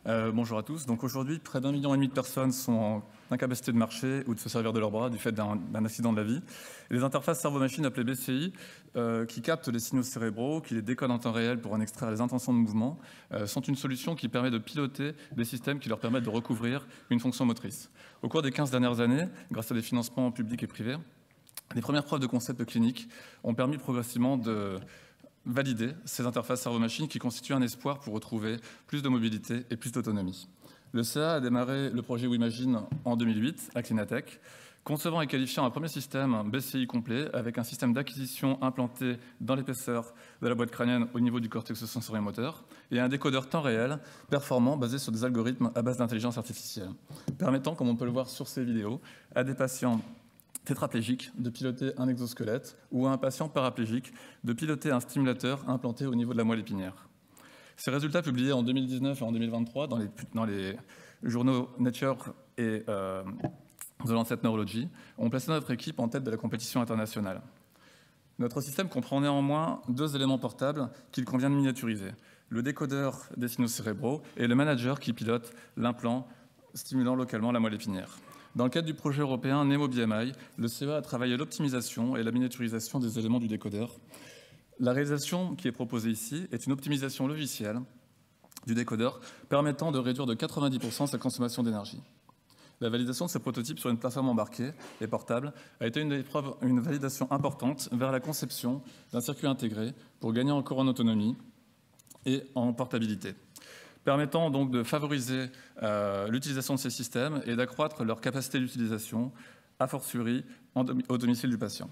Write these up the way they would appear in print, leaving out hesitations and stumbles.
Bonjour à tous. Donc aujourd'hui, près d'1,5 million de personnes sont en incapacité de marcher ou de se servir de leurs bras du fait d'un accident de la vie. Et les interfaces cerveau-machine appelées BCI, qui captent les signaux cérébraux, qui les décodent en temps réel pour en extraire les intentions de mouvement, sont une solution qui permet de piloter des systèmes qui leur permettent de recouvrir une fonction motrice. Au cours des 15 dernières années, grâce à des financements publics et privés, les premières preuves de concept clinique ont permis progressivement de valider ces interfaces cerveau-machine qui constituent un espoir pour retrouver plus de mobilité et plus d'autonomie. Le CA a démarré le projet WIMAGINE en 2008 à Clinatech, concevant et qualifiant un premier système BCI complet avec un système d'acquisition implanté dans l'épaisseur de la boîte crânienne au niveau du cortex sensorimoteur et un décodeur temps réel performant basé sur des algorithmes à base d'intelligence artificielle, permettant, comme on peut le voir sur ces vidéos, à des patients tétraplégique de piloter un exosquelette ou à un patient paraplégique de piloter un stimulateur implanté au niveau de la moelle épinière. Ces résultats publiés en 2019 et en 2023 dans les journaux Nature et The Lancet Neurology ont placé notre équipe en tête de la compétition internationale. Notre système comprend néanmoins deux éléments portables qu'il convient de miniaturiser: le décodeur des signaux cérébraux et le manager qui pilote l'implant stimulant localement la moelle épinière. Dans le cadre du projet européen NEMO-BMI, le CEA a travaillé l'optimisation et la miniaturisation des éléments du décodeur. La réalisation qui est proposée ici est une optimisation logicielle du décodeur permettant de réduire de 90% sa consommation d'énergie. La validation de ce prototype sur une plateforme embarquée et portable a été une validation importante vers la conception d'un circuit intégré pour gagner encore en autonomie et en portabilité, permettant donc de favoriser l'utilisation de ces systèmes et d'accroître leur capacité d'utilisation, a fortiori au domicile du patient.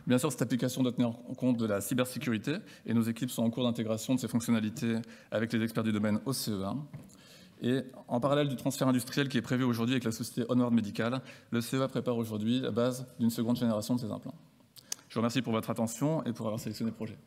Bien sûr, cette application doit tenir compte de la cybersécurité et nos équipes sont en cours d'intégration de ces fonctionnalités avec les experts du domaine au CEA. Et en parallèle du transfert industriel qui est prévu aujourd'hui avec la société Onward Medical, le CEA prépare aujourd'hui la base d'une seconde génération de ces implants. Je vous remercie pour votre attention et pour avoir sélectionné le projet.